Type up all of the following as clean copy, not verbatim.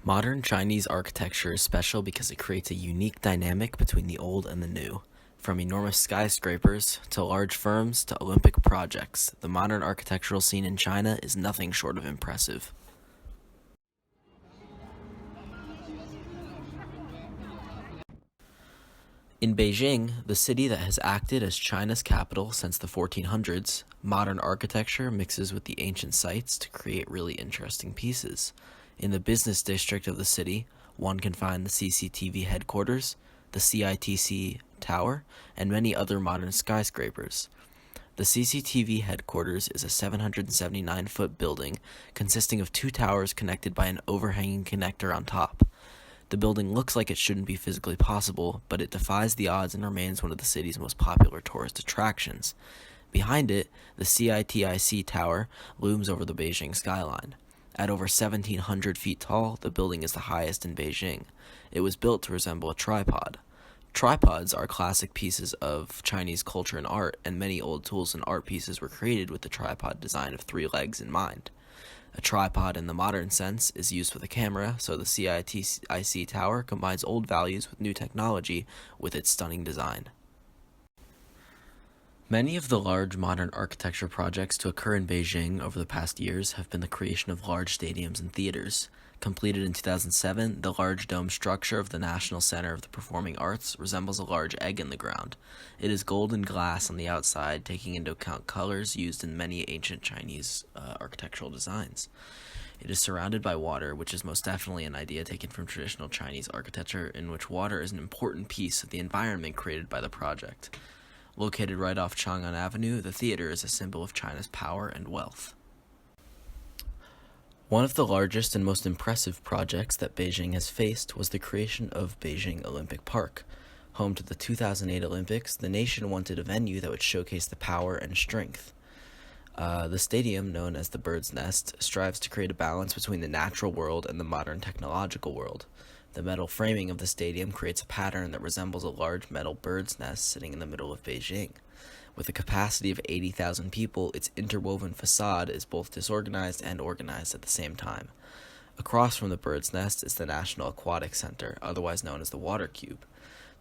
Modern Chinese architecture is special because it creates a unique dynamic between the old and the new. From enormous skyscrapers to large firms to Olympic projects, the modern architectural scene in China is nothing short of impressive. In Beijing, the city that has acted as China's capital since the 1400s, modern architecture mixes with the ancient sites to create really interesting pieces. In the business district of the city, one can find the CCTV headquarters, the CITC Tower, and many other modern skyscrapers. The CCTV headquarters is a 779-foot building consisting of two towers connected by an overhanging connector on top. The building looks like it shouldn't be physically possible, but it defies the odds and remains one of the city's most popular tourist attractions. Behind it, the CITIC Tower looms over the Beijing skyline. At over 1,700 feet tall, the building is the highest in Beijing. It was built to resemble a tripod. Tripods are classic pieces of Chinese culture and art, and many old tools and art pieces were created with the tripod design of three legs in mind. A tripod in the modern sense is used with a camera, so the CITIC Tower combines old values with new technology with its stunning design. Many of the large modern architecture projects to occur in Beijing over the past years have been the creation of large stadiums and theaters. Completed in 2007, the large dome structure of the National Center of the Performing Arts resembles a large egg in the ground. It is golden glass on the outside, taking into account colors used in many ancient Chinese architectural designs. It is surrounded by water, which is most definitely an idea taken from traditional Chinese architecture, in which water is an important piece of the environment created by the project. Located right off Chang'an Avenue, the theater is a symbol of China's power and wealth. One of the largest and most impressive projects that Beijing has faced was the creation of Beijing Olympic Park. Home to the 2008 Olympics, the nation wanted a venue that would showcase the power and strength. The stadium, known as the Bird's Nest, strives to create a balance between the natural world and the modern technological world. The metal framing of the stadium creates a pattern that resembles a large metal bird's nest sitting in the middle of Beijing. With a capacity of 80,000 people, its interwoven facade is both disorganized and organized at the same time. Across from the bird's nest is the National Aquatic Center, otherwise known as the Water Cube.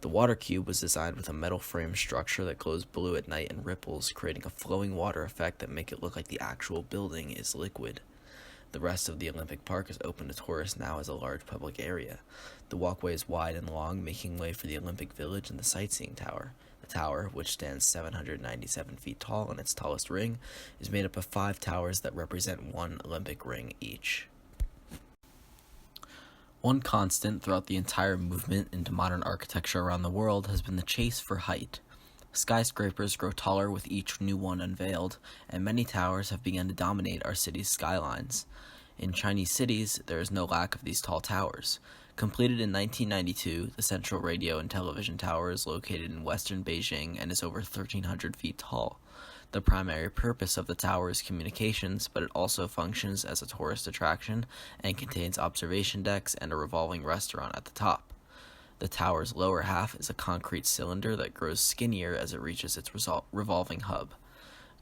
The Water Cube was designed with a metal frame structure that glows blue at night and ripples, creating a flowing water effect that make it look like the actual building is liquid. The rest of the Olympic Park is open to tourists now as a large public area. The walkway is wide and long, making way for the Olympic Village and the sightseeing tower. The tower, which stands 797 feet tall in its tallest ring, is made up of 5 towers that represent one Olympic ring each. One constant throughout the entire movement into modern architecture around the world has been the chase for height. Skyscrapers grow taller with each new one unveiled, and many towers have begun to dominate our city's skylines. In Chinese cities, there is no lack of these tall towers. Completed in 1992, the Central Radio and Television Tower is located in western Beijing and is over 1,300 feet tall. The primary purpose of the tower is communications, but it also functions as a tourist attraction and contains observation decks and a revolving restaurant at the top. The tower's lower half is a concrete cylinder that grows skinnier as it reaches its revolving hub.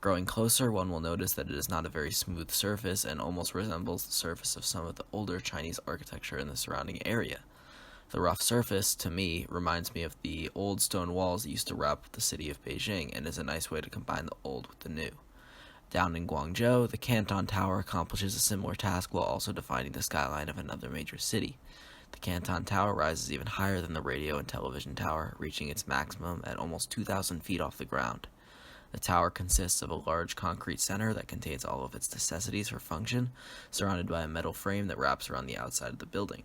Growing closer, one will notice that it is not a very smooth surface and almost resembles the surface of some of the older Chinese architecture in the surrounding area. The rough surface, to me, reminds me of the old stone walls that used to wrap the city of Beijing and is a nice way to combine the old with the new. Down in Guangzhou, the Canton Tower accomplishes a similar task while also defining the skyline of another major city. The Canton Tower rises even higher than the Radio and Television Tower, reaching its maximum at almost 2,000 feet off the ground. The tower consists of a large concrete center that contains all of its necessities for function, surrounded by a metal frame that wraps around the outside of the building.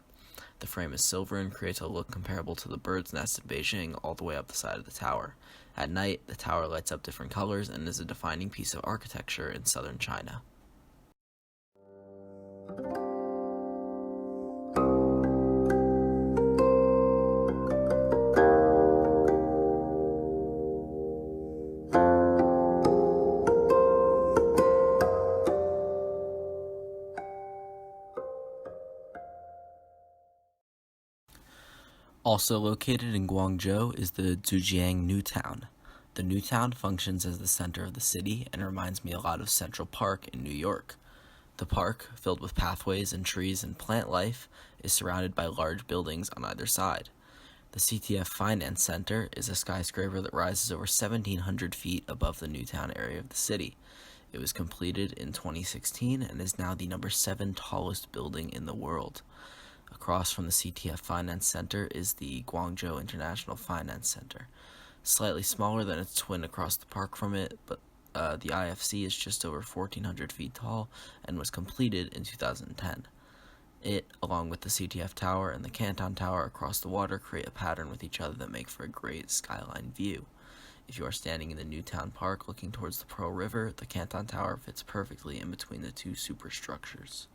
The frame is silver and creates a look comparable to the bird's nest in Beijing all the way up the side of the tower. At night, the tower lights up different colors and is a defining piece of architecture in southern China. Also located in Guangzhou is the Zhujiang New Town. The New Town functions as the center of the city and reminds me a lot of Central Park in New York. The park, filled with pathways and trees and plant life, is surrounded by large buildings on either side. The CTF Finance Center is a skyscraper that rises over 1,700 feet above the Newtown area of the city. It was completed in 2016 and is now the number 7 tallest building in the world. Across from the CTF Finance Center is the Guangzhou International Finance Center. Slightly smaller than its twin across the park from it, but the IFC is just over 1,400 feet tall and was completed in 2010. It, along with the CTF Tower and the Canton Tower across the water, create a pattern with each other that make for a great skyline view. If you are standing in the Newtown Park looking towards the Pearl River, the Canton Tower fits perfectly in between the two superstructures.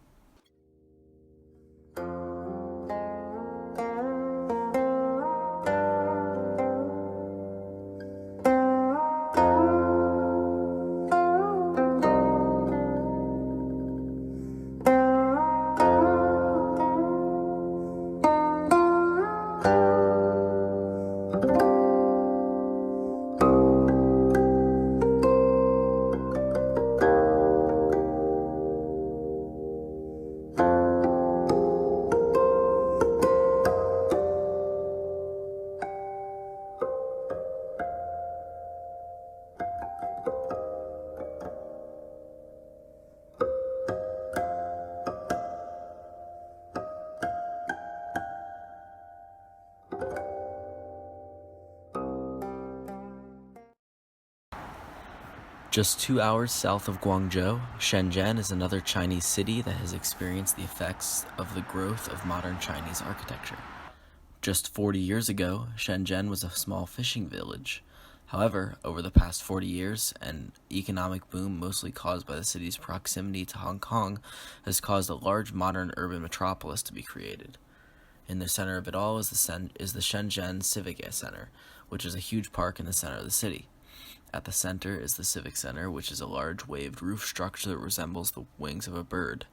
Just 2 hours south of Guangzhou, Shenzhen is another Chinese city that has experienced the effects of the growth of modern Chinese architecture. Just 40 years ago, Shenzhen was a small fishing village. However, over the past 40 years, an economic boom mostly caused by the city's proximity to Hong Kong has caused a large modern urban metropolis to be created. In the center of it all is the Shenzhen Civic Center, which is a huge park in the center of the city. At the center is the Civic Center, which is a large waved roof structure that resembles the wings of a bird.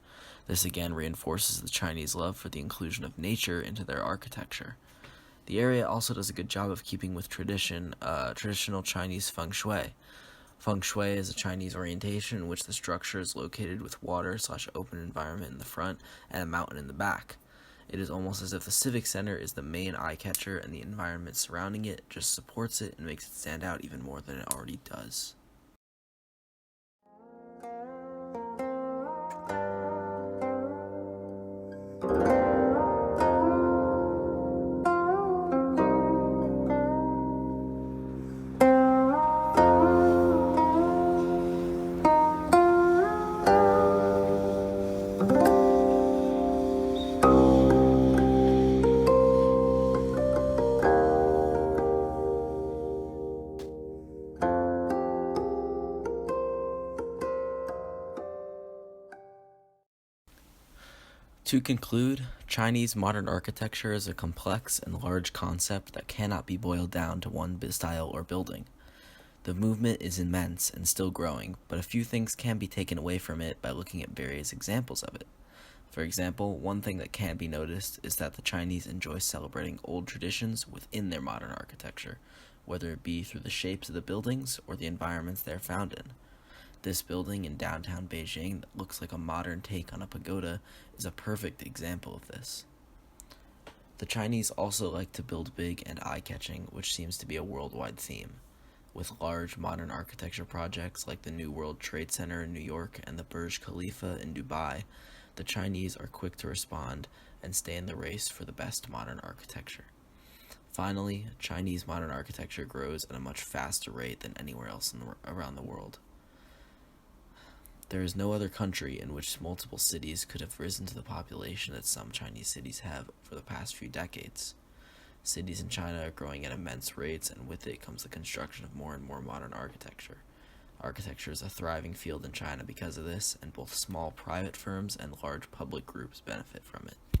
This again reinforces the Chinese love for the inclusion of nature into their architecture. The area also does a good job of keeping with traditional Chinese feng shui. Feng shui is a Chinese orientation in which the structure is located with water/open environment in the front and a mountain in the back. It is almost as if the Civic Center is the main eye-catcher and the environment surrounding it just supports it and makes it stand out even more than it already does. To conclude, Chinese modern architecture is a complex and large concept that cannot be boiled down to one style or building. The movement is immense and still growing, but a few things can be taken away from it by looking at various examples of it. For example, one thing that can be noticed is that the Chinese enjoy celebrating old traditions within their modern architecture, whether it be through the shapes of the buildings or the environments they are found in. This building in downtown Beijing that looks like a modern take on a pagoda is a perfect example of this. The Chinese also like to build big and eye-catching, which seems to be a worldwide theme. With large modern architecture projects like the New World Trade Center in New York and the Burj Khalifa in Dubai, the Chinese are quick to respond and stay in the race for the best modern architecture. Finally, Chinese modern architecture grows at a much faster rate than anywhere else around the world. There is no other country in which multiple cities could have risen to the population that some Chinese cities have for the past few decades. Cities in China are growing at immense rates, and with it comes the construction of more and more modern architecture. Architecture is a thriving field in China because of this, and both small private firms and large public groups benefit from it.